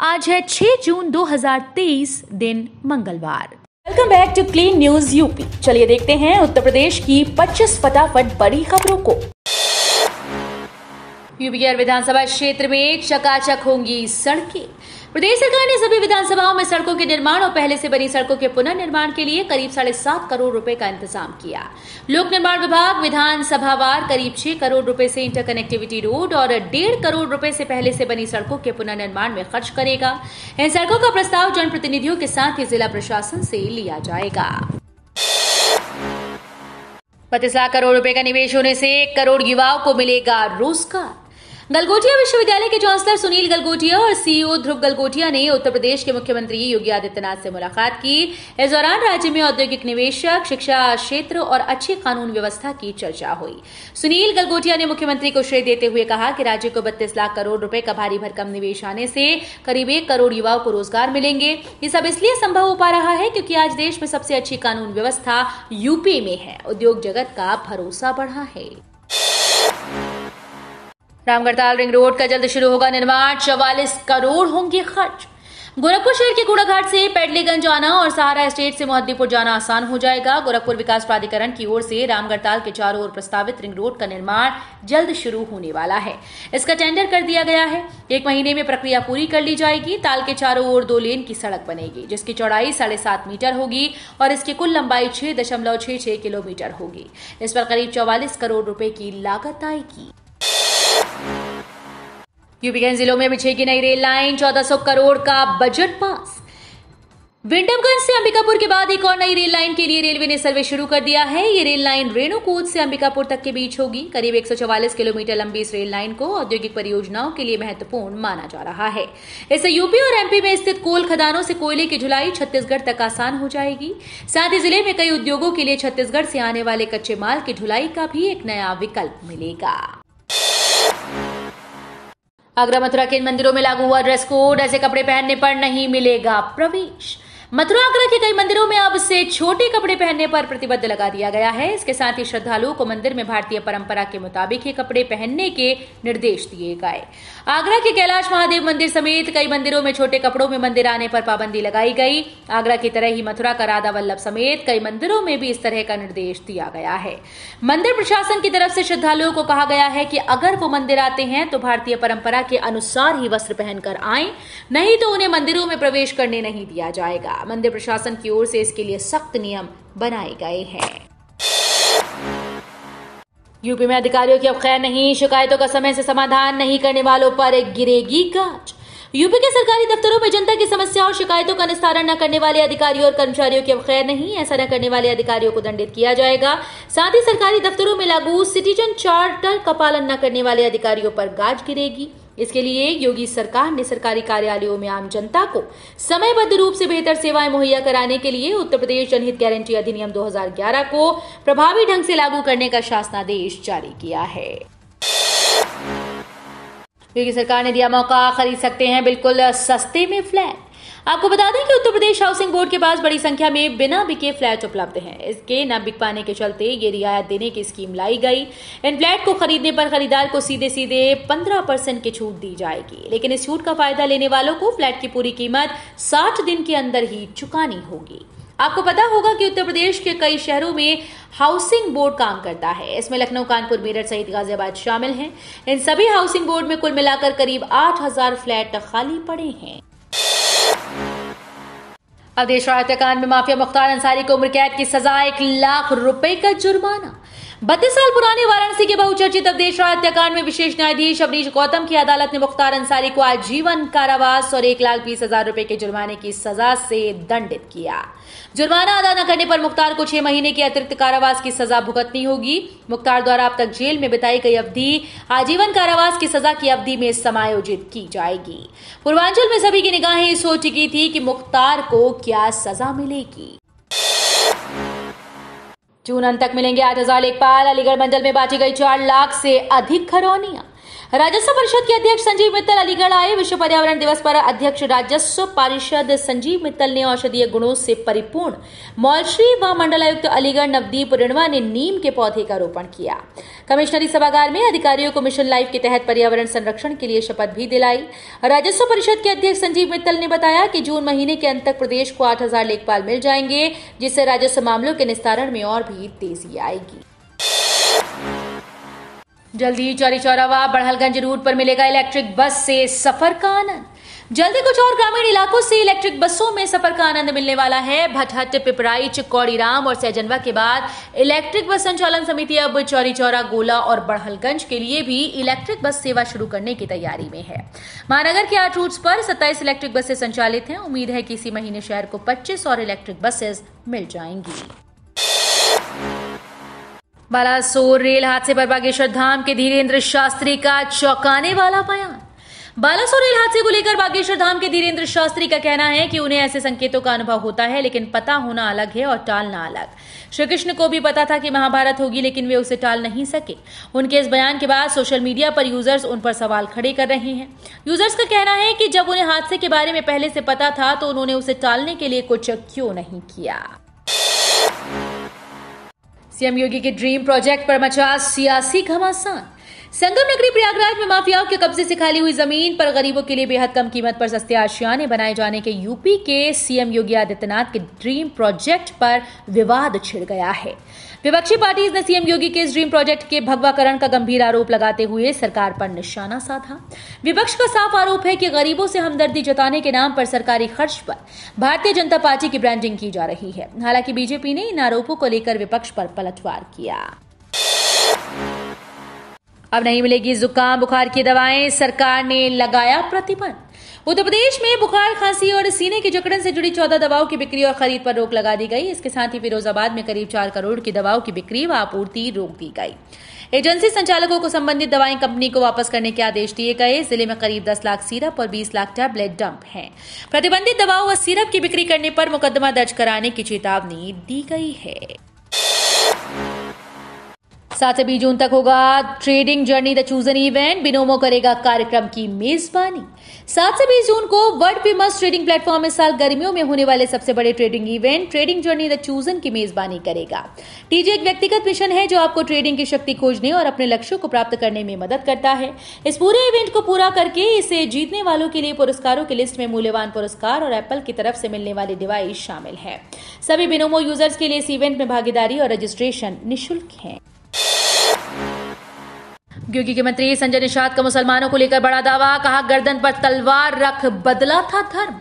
आज है 6 जून 2023, दिन मंगलवार। Welcome back to clean news UP. चलिए देखते हैं उत्तर प्रदेश की 25 फटाफट बड़ी खबरों को। यूपी के विधानसभा क्षेत्र में चकाचक होंगी सड़कें। प्रदेश सरकार ने सभी विधानसभाओं में सड़कों के निर्माण और पहले से बनी सड़कों के पुनर्निर्माण के लिए करीब 7.5 करोड़ रुपए का इंतजाम किया। लोक निर्माण विभाग विधानसभावार करीब 6 करोड़ रुपए से इंटरकनेक्टिविटी रोड और 1.5 करोड़ रुपए से पहले से बनी सड़कों के पुनर्निर्माण में खर्च करेगा। इन सड़कों का प्रस्ताव जनप्रतिनिधियों के साथ ही जिला प्रशासन से लिया जाएगा। 25 लाख करोड़ रुपए का निवेश होने से 1 करोड़ युवाओं को मिलेगा रोजगार। गलगोटिया विश्वविद्यालय के चांसलर सुनील गलगोटिया और सीईओ ध्रुव गलगोटिया ने उत्तर प्रदेश के मुख्यमंत्री योगी आदित्यनाथ से मुलाकात की। इस दौरान राज्य में औद्योगिक निवेशक, शिक्षा क्षेत्र और अच्छी कानून व्यवस्था की चर्चा हुई। सुनील गलगोटिया ने मुख्यमंत्री को श्रेय देते हुए कहा कि राज्य को 32 लाख करोड़ रुपए का भारी भरकम निवेश आने से करीब 1 करोड़ युवाओं को रोजगार मिलेंगे। ये सब इसलिए संभव हो पा रहा है क्योंकि आज देश में सबसे अच्छी कानून व्यवस्था यूपी में है। उद्योग जगत का भरोसा बढ़ा है। रामगढ़ताल रिंग रोड का जल्द शुरू होगा निर्माण, 44 करोड़ होंगे खर्च। गोरखपुर शहर के कूड़ाघाट से पेडलेगंज जाना और सहारा एस्टेट से मोहद्दीपुर जाना आसान हो जाएगा। गोरखपुर विकास प्राधिकरण की ओर से रामगढ़ताल के चारों ओर प्रस्तावित रिंग रोड का निर्माण जल्द शुरू होने वाला है। इसका टेंडर कर दिया गया है। 1 महीने में प्रक्रिया पूरी कर ली जाएगी। ताल के चारों ओर 2 लेन की सड़क बनेगी, जिसकी चौड़ाई 7.5 मीटर होगी और इसकी कुल लंबाई 6.66 किलोमीटर होगी। इस पर करीब 44 करोड़ रुपए की लागत आएगी। यूपी के जिलों में बिछेगी नई रेल लाइन, 1400 करोड़ का बजट पास। विंडमगंज से अंबिकापुर के बाद एक और नई रेल लाइन के लिए रेलवे ने सर्वे शुरू कर दिया है। ये रेल लाइन रेणुकूट से अंबिकापुर तक के बीच होगी। करीब 144 किलोमीटर लंबी इस रेल लाइन को औद्योगिक परियोजनाओं के लिए महत्वपूर्ण माना जा रहा है। इससे यूपी और एमपी में स्थित कोल खदानों से कोयले की ढुलाई छत्तीसगढ़ तक आसान हो जाएगी। साथ ही जिले में कई उद्योगों के लिए छत्तीसगढ़ से आने वाले कच्चे माल की ढुलाई का भी एक नया विकल्प मिलेगा। आगरा मथुरा के इन मंदिरों में लागू हुआ ड्रेस कोड। ऐसे कपड़े पहनने पर नहीं मिलेगा प्रवेश। मथुरा आगरा के कई मंदिरों में अब से छोटे कपड़े पहनने पर प्रतिबंध लगा दिया गया है। इसके साथ ही श्रद्धालुओं को मंदिर में भारतीय परंपरा के मुताबिक ही कपड़े पहनने के निर्देश दिए गए। आगरा के कैलाश महादेव मंदिर समेत कई मंदिरों में छोटे कपड़ों में मंदिर आने पर पाबंदी लगाई गई। आगरा की तरह ही मथुरा का राधा वल्लभ समेत कई मंदिरों में भी इस तरह का निर्देश दिया गया है। मंदिर प्रशासन की तरफ से श्रद्धालुओं को कहा गया है कि अगर वो मंदिर आते हैं तो भारतीय परंपरा के अनुसार ही वस्त्र पहनकर आएं, नहीं तो उन्हें मंदिरों में प्रवेश करने नहीं दिया जाएगा। मंदिर प्रशासन की ओर से इसके लिए सख्त नियम बनाए गए हैं। यूपी में अधिकारियों की अब खैर नहीं, शिकायतों का समय से समाधान नहीं करने वालों पर गिरेगी गाज। यूपी के सरकारी दफ्तरों में जनता की समस्याओं और शिकायतों का निस्तारण न करने वाले अधिकारियों और कर्मचारियों की अब खैर नहीं। ऐसा न करने वाले अधिकारियों को दंडित किया जाएगा। साथ ही सरकारी दफ्तरों में लागू सिटीजन चार्टर का पालन न करने वाले अधिकारियों पर गाज गिरेगी। इसके लिए योगी सरकार ने सरकारी कार्यालयों में आम जनता को समयबद्ध रूप से बेहतर सेवाएं मुहैया कराने के लिए उत्तर प्रदेश जनहित गारंटी अधिनियम 2011 को प्रभावी ढंग से लागू करने का शासनादेश जारी किया है। योगी सरकार ने दिया मौका, खरीद सकते हैं बिल्कुल सस्ते में फ्लैट। आपको बता दें कि उत्तर प्रदेश हाउसिंग बोर्ड के पास बड़ी संख्या में बिना बिके फ्लैट उपलब्ध हैं। इसके न बिक पाने के चलते ये रियायत देने की स्कीम लाई गई। इन फ्लैट को खरीदने पर खरीदार को सीधे 15% की छूट दी जाएगी, लेकिन इस छूट का फायदा लेने वालों को फ्लैट की पूरी कीमत 60 दिन के अंदर ही चुकानी होगी। आपको पता होगा कि उत्तर प्रदेश के कई शहरों में हाउसिंग बोर्ड काम करता है। इसमें लखनऊ, कानपुर, मेरठ सहित गाजियाबाद शामिल हैं। इन सभी हाउसिंग बोर्ड में कुल मिलाकर करीब 8000 फ्लैट खाली पड़े हैं। अब देश हत्याकांड में माफिया मुख्तार अंसारी को उम्र कैद की सजा, 1 लाख रुपए का जुर्माना। 32 साल पुराने वाराणसी के बहुचर्चित अवधेश हत्याकांड में विशेष न्यायाधीश अवनीश गौतम की अदालत ने मुख्तार अंसारी को आजीवन कारावास और 1,20,000 रुपए के जुर्माने की सजा से दंडित किया। जुर्माना अदा न करने पर मुख्तार को 6 महीने की अतिरिक्त कारावास की सजा भुगतनी होगी। मुख्तार द्वारा अब तक जेल में बिताई गई अवधि आजीवन कारावास की सजा की अवधि में समायोजित की जाएगी। पूर्वांचल में सभी की निगाहें इस हो चुकी थी कि मुख्तार को क्या सजा मिलेगी। जून अंत तक मिलेंगे 8,000 लेखपाल। अलीगढ़ मंडल में बांटी गई 4 लाख से अधिक खरौनियां। राजस्व परिषद के अध्यक्ष संजीव मित्तल अलीगढ़ आए। विश्व पर्यावरण दिवस पर अध्यक्ष राजस्व परिषद संजीव मित्तल ने औषधीय गुणों से परिपूर्ण मौलश्री व मंडलायुक्त अलीगढ़ नवदीप रिणवा ने नीम के पौधे का रोपण किया। कमिश्नरी सभागार में अधिकारियों को मिशन लाइफ के तहत पर्यावरण संरक्षण के लिए शपथ भी दिलाई। राजस्व परिषद के अध्यक्ष संजीव मित्तल ने बताया कि जून महीने के अंत तक प्रदेश को 8,000 लेखपाल मिल जाएंगे, जिससे राजस्व मामलों के निस्तारण में और भी तेजी आएगी। जल्दी चौरी चौरा व बड़हलगंज रूट पर मिलेगा इलेक्ट्रिक बस से सफर का आनंद। जल्दी कुछ और ग्रामीण इलाकों से इलेक्ट्रिक बसों में सफर का आनंद मिलने वाला है। भटहट, पिपराइच, कौड़ीराम और सैजनवा के बाद इलेक्ट्रिक बस संचालन समिति अब चौरी चौरा, गोला और बड़हलगंज के लिए भी इलेक्ट्रिक बस सेवा शुरू करने की तैयारी में है। महानगर के 8 रूट्स पर 27 इलेक्ट्रिक बसें संचालित हैं। उम्मीद है कि इसी महीने शहर को 25 और इलेक्ट्रिक बसेस मिल जाएंगी। बालासोर रेल हादसे पर बागेश्वर धाम के धीरेन्द्र शास्त्री का चौंकाने वाला बयान। बालासोर रेल हादसे को लेकर बागेश्वर धाम के धीरेन्द्र शास्त्री का कहना है कि उन्हें ऐसे संकेतों का अनुभव होता है, लेकिन पता होना अलग है और टालना अलग। श्री कृष्ण को भी पता था कि महाभारत होगी, लेकिन वे उसे टाल नहीं सके। उनके इस बयान के बाद सोशल मीडिया पर यूजर्स उन पर सवाल खड़े कर रहे हैं। यूजर्स का कहना है कि जब उन्हें हादसे के बारे में पहले से पता था तो उन्होंने उसे टालने के लिए कुछ क्यों नहीं किया। सीएम योगी के ड्रीम प्रोजेक्ट पर मचा सियासी घमासान। संगम नगरी प्रयागराज में माफियाओं के कब्जे से खाली हुई जमीन पर गरीबों के लिए बेहद कम कीमत पर सस्ते आशियाने बनाए जाने के यूपी के सीएम योगी आदित्यनाथ के ड्रीम प्रोजेक्ट पर विवाद छिड़ गया है। विपक्षी पार्टीज ने सीएम योगी के इस ड्रीम प्रोजेक्ट के भगवाकरण का गंभीर आरोप लगाते हुए सरकार पर निशाना साधा। विपक्ष का साफ आरोप है कि गरीबों से हमदर्दी जताने के नाम पर सरकारी खर्च पर भारतीय जनता पार्टी की ब्रांडिंग की जा रही है। हालांकि बीजेपी ने इन आरोपों को लेकर विपक्ष पर पलटवार किया। अब नहीं मिलेगी जुकाम बुखार की दवाएं, सरकार ने लगाया प्रतिबंध। उत्तर प्रदेश में बुखार, खांसी और सीने की जकड़न से जुड़ी 14 दवाओं की बिक्री और खरीद पर रोक लगा दी गई। इसके साथ ही फिरोजाबाद में करीब 4 करोड़ की दवाओं की बिक्री व आपूर्ति रोक दी गई। एजेंसी संचालकों को संबंधित दवाएं कंपनी को वापस करने के आदेश दिए गए। जिले में करीब 10 लाख सिरप और 20 लाख टैबलेट डंप हैं। प्रतिबंधित दवाओं व सिरप की बिक्री करने पर मुकदमा दर्ज कराने की चेतावनी दी गई है। 7 से 20 जून तक होगा trading journey the chosen event. Binomo करेगा कार्यक्रम की मेजबानी। 7 से 20 जून को वर्ल्ड फेमस ट्रेडिंग प्लेटफॉर्म इस साल गर्मियों में होने वाले सबसे बड़े trading event trading journey the chosen की मेजबानी करेगा। टीजे एक व्यक्तिगत मिशन है जो आपको ट्रेडिंग की शक्ति खोजने और अपने लक्ष्यों को प्राप्त करने में मदद करता है। इस पूरे इवेंट को पूरा करके इसे जीतने वालों के लिए पुरस्कारों की लिस्ट में मूल्यवान पुरस्कार और एप्पल की तरफ से मिलने वाली डिवाइस शामिल है। सभी बिनोमो यूजर्स के लिए इस इवेंट में भागीदारी और रजिस्ट्रेशन निःशुल्क है। योगी के मंत्री संजय निषाद का मुसलमानों को लेकर बड़ा दावा। कहा, गर्दन पर तलवार रख बदला था धर्म।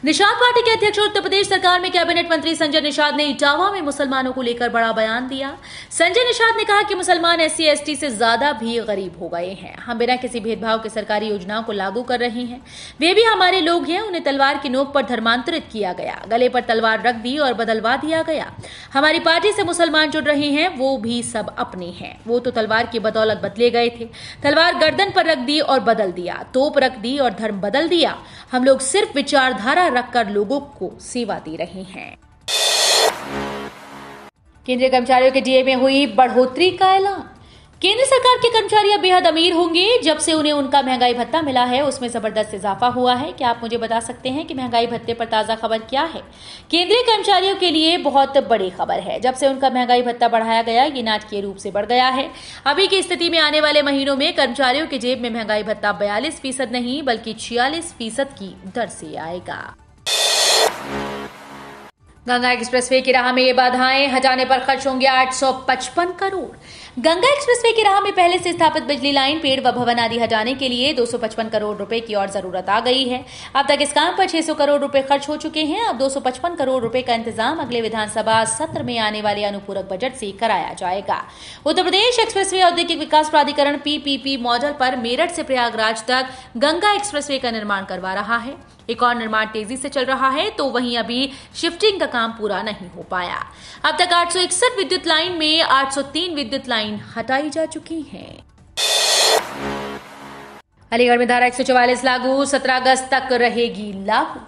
निषाद पार्टी के अध्यक्ष और उत्तर प्रदेश सरकार में कैबिनेट मंत्री संजय निषाद ने इटावा में मुसलमानों को लेकर बड़ा बयान दिया। संजय निषाद ने कहा कि मुसलमान SC ST से ज्यादा भी गरीब हो गए हैं। हम बिना किसी भेदभाव के सरकारी योजनाओं को लागू कर रहे हैं। वे भी हमारे लोग हैं। उन्हें तलवार की नोक पर धर्मांतरित किया गया, गले पर तलवार रख दी और बदलवा दिया गया। हमारी पार्टी से मुसलमान जुड़ रहे हैं, वो भी सब अपने हैं। वो तो तलवार की बदौलत बदले गए थे। तलवार गर्दन पर रख दी और बदल दिया, तोप रख दी और धर्म बदल दिया। हम लोग सिर्फ विचारधारा रखकर लोगों को सेवा दे रहे हैं। केंद्रीय कर्मचारियों के डीए में हुई बढ़ोतरी का ऐलान। केंद्र सरकार के कर्मचारी अब बेहद अमीर होंगे। जब से उन्हें उनका महंगाई भत्ता मिला है उसमें जबरदस्त इजाफा हुआ है। क्या आप मुझे बता सकते हैं कि महंगाई भत्ते पर ताजा खबर क्या है? केंद्रीय कर्मचारियों के लिए बहुत बड़ी खबर है। जब से उनका महंगाई भत्ता बढ़ाया गया, ये नाटकीय रूप से बढ़ गया है। अभी की स्थिति में आने वाले महीनों में कर्मचारियों की जेब में महंगाई भत्ता 42% नहीं बल्कि 46% की दर से आएगा। गंगा एक्सप्रेसवे की राह में ये बाधाएं हटाने पर खर्च होंगे 855 करोड़। गंगा एक्सप्रेसवे की राह में पहले से स्थापित बिजली लाइन, पेड़ व भवन आदि हटाने के लिए 255 करोड़ रुपए की और जरूरत आ गई है। अब तक इस काम पर 600 करोड़ रुपए खर्च हो चुके हैं। अब 255 करोड़ रुपए का इंतजाम अगले विधानसभा सत्र में आने वाले अनुपूरक बजट से कराया जाएगा। उत्तर प्रदेश एक्सप्रेसवे औद्योगिक विकास प्राधिकरण PPP मॉडल पर मेरठ से प्रयागराज तक गंगा एक्सप्रेसवे का निर्माण करवा रहा है। एक और निर्माण तेजी से चल रहा है, तो वहीं अभी शिफ्टिंग का काम पूरा नहीं हो पाया। अब तक 861 विद्युत लाइन में 803 विद्युत लाइन हटाई जा चुकी हैं। अलीगढ़ में धारा 144 लागू, 17 अगस्त तक रहेगी लागू।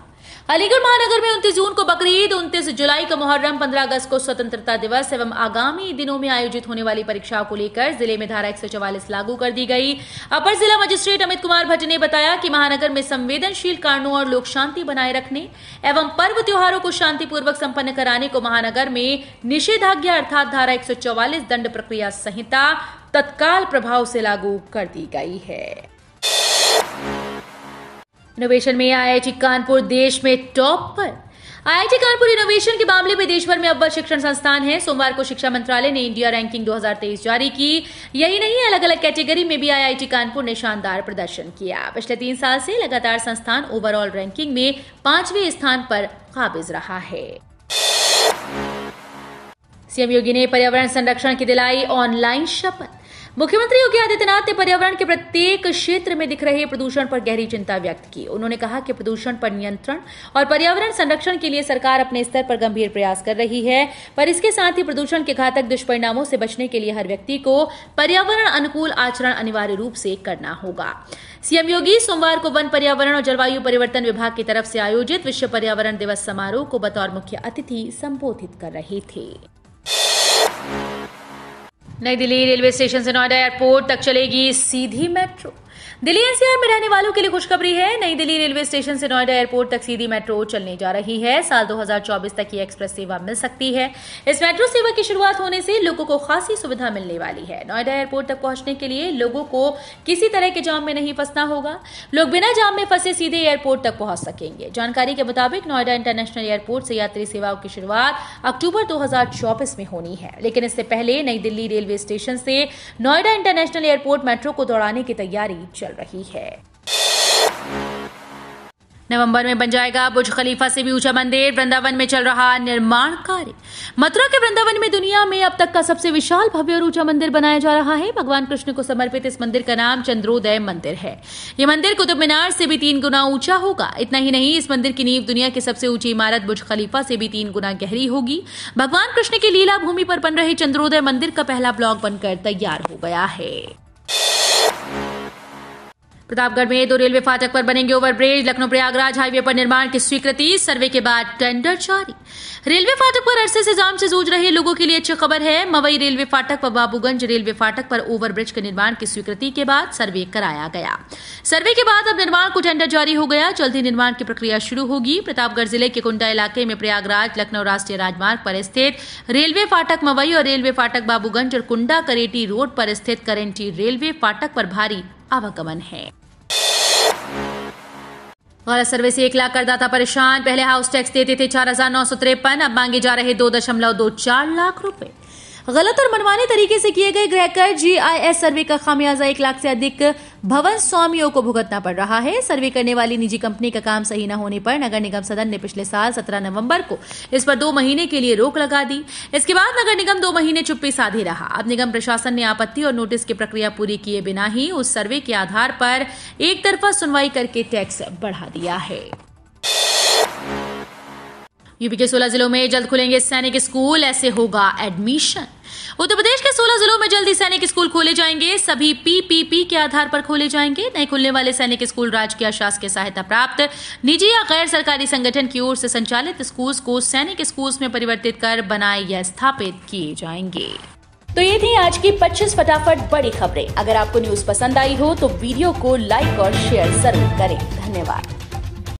अलीगढ़ महानगर में 29 जून को बकरीद, 29 जुलाई को मुहर्रम, 15 अगस्त को स्वतंत्रता दिवस एवं आगामी दिनों में आयोजित होने वाली परीक्षाओं को लेकर जिले में धारा 144 लागू कर दी गई। अपर जिला मजिस्ट्रेट अमित कुमार भट्ट ने बताया कि महानगर में संवेदनशील कारणों और लोक शांति बनाए रखने एवं पर्व त्योहारों को शांतिपूर्वक संपन्न कराने को महानगर में निषेधाज्ञा अर्थात धारा 144 दंड प्रक्रिया संहिता तत्काल प्रभाव से लागू कर दी गई है। इनोवेशन में आईआईटी कानपुर देश में टॉप पर। आईआईटी कानपुर इनोवेशन के मामले में देश भर में अव्वल शिक्षण संस्थान है। सोमवार को शिक्षा मंत्रालय ने इंडिया रैंकिंग 2023 जारी की। यही नहीं, अलग अलग कैटेगरी में भी आईआईटी कानपुर ने शानदार प्रदर्शन किया। पिछले 3 साल से लगातार संस्थान ओवरऑल रैंकिंग में 5वें स्थान पर काबिज रहा है। सीएम योगी ने पर्यावरण संरक्षण की दिलाई ऑनलाइन शपथ। मुख्यमंत्री योगी आदित्यनाथ ने पर्यावरण के प्रत्येक क्षेत्र में दिख रहे प्रदूषण पर गहरी चिंता व्यक्त की। उन्होंने कहा कि प्रदूषण पर नियंत्रण और पर्यावरण संरक्षण के लिए सरकार अपने स्तर पर गंभीर प्रयास कर रही है, पर इसके साथ ही प्रदूषण के घातक दुष्परिणामों से बचने के लिए हर व्यक्ति को पर्यावरण अनुकूल आचरण अनिवार्य रूप से करना होगा। सीएम योगी सोमवार को वन, पर्यावरण और जलवायु परिवर्तन विभाग की तरफ से आयोजित विश्व पर्यावरण दिवस समारोह को बतौर मुख्य अतिथि संबोधित कर रहे थे। नई दिल्ली रेलवे स्टेशन से नोएडा एयरपोर्ट तक चलेगी सीधी मेट्रो। दिल्ली एनसीआर में रहने वालों के लिए खुशखबरी है। नई दिल्ली रेलवे स्टेशन से नोएडा एयरपोर्ट तक सीधी मेट्रो चलने जा रही है। साल 2024 तक ये एक्सप्रेस सेवा मिल सकती है। इस मेट्रो सेवा की शुरुआत होने से लोगों को खासी सुविधा मिलने वाली है। नोएडा एयरपोर्ट तक पहुंचने के लिए लोगों को किसी तरह के जाम में नहीं फंसना होगा। लोग बिना जाम में फंसे सीधे एयरपोर्ट तक पहुंच सकेंगे। जानकारी के मुताबिक नोएडा इंटरनेशनल एयरपोर्ट से यात्री सेवाओं की शुरुआत अक्टूबर 2024 में होनी है, लेकिन इससे पहले नई दिल्ली रेलवे स्टेशन से नोएडा इंटरनेशनल एयरपोर्ट मेट्रो को दौड़ाने की तैयारी चल रही है। नवंबर में बन जाएगा बुर्ज खलीफा से भी ऊंचा मंदिर। वृंदावन में चल रहा निर्माण कार्य। मथुरा के वृंदावन में दुनिया में अब तक का सबसे विशाल, भव्य और ऊंचा मंदिर बनाया जा रहा है। भगवान कृष्ण को समर्पित इस मंदिर का नाम चंद्रोदय मंदिर है। ये मंदिर कुतुब मीनार से भी 3 गुना ऊंचा होगा। इतना ही नहीं, इस मंदिर की नींव दुनिया की सबसे ऊंची इमारत बुर्ज खलीफा से भी 3 गुना गहरी होगी। भगवान कृष्ण की लीला भूमि पर बन रहे चंद्रोदय मंदिर का पहला ब्लॉक बनकर तैयार हो गया है। प्रतापगढ़ में 2 रेलवे फाटक पर बनेंगे ओवरब्रिज। लखनऊ प्रयागराज हाईवे पर निर्माण की स्वीकृति, सर्वे के बाद टेंडर जारी। रेलवे फाटक पर अरसे से जाम से जूझ रहे लोगों के लिए अच्छी खबर है। मवई रेलवे फाटक व बाबूगंज रेलवे फाटक पर ओवरब्रिज के निर्माण की स्वीकृति के बाद सर्वे कराया गया। सर्वे के बाद अब निर्माण को टेंडर जारी हो गया। जल्द ही निर्माण की प्रक्रिया शुरू होगी। प्रतापगढ़ जिले के कुंडा इलाके में प्रयागराज लखनऊ राष्ट्रीय राजमार्ग पर स्थित रेलवे फाटक मवई और रेलवे फाटक बाबूगंज और कुंडा करेटी रोड पर स्थित करेंटी रेलवे फाटक पर भारी आवागमन है। गलत सर्वे से 1 लाख करदाता परेशान। पहले हाउस टैक्स देते थे 4,953, अब मांगे जा रहे 2.24 लाख रुपए। गलत और मनमाने तरीके से किए गए गृह कर जीआईएस सर्वे का खामियाजा 1 लाख से अधिक भवन स्वामियों को भुगतना पड़ रहा है। सर्वे करने वाली निजी कंपनी का काम सही न होने पर नगर निगम सदन ने पिछले साल 17 नवंबर को इस पर 2 महीने के लिए रोक लगा दी। इसके बाद नगर निगम 2 महीने चुप्पी साधे रहा। अब निगम प्रशासन ने आपत्ति और नोटिस की प्रक्रिया पूरी किए बिना ही उस सर्वे के आधार पर एक तरफा सुनवाई करके टैक्स बढ़ा दिया है। यूपी के 16 जिलों में जल्द खुलेंगे सैनिक स्कूल, ऐसे होगा एडमिशन। उत्तर प्रदेश के 16 जिलों में जल्दी सैनिक स्कूल खोले जाएंगे। सभी पीपीपी के आधार पर खोले जाएंगे। नए खुलने वाले सैनिक स्कूल राजकीय शासकीय सहायता प्राप्त निजी या गैर सरकारी संगठन की ओर से संचालित स्कूल्स को सैनिक स्कूल्स में परिवर्तित कर बनाए या स्थापित किए जाएंगे। तो ये थी आज की 25 फटाफट बड़ी खबरें। अगर आपको न्यूज पसंद आई हो तो वीडियो को लाइक और शेयर जरूर करें। धन्यवाद।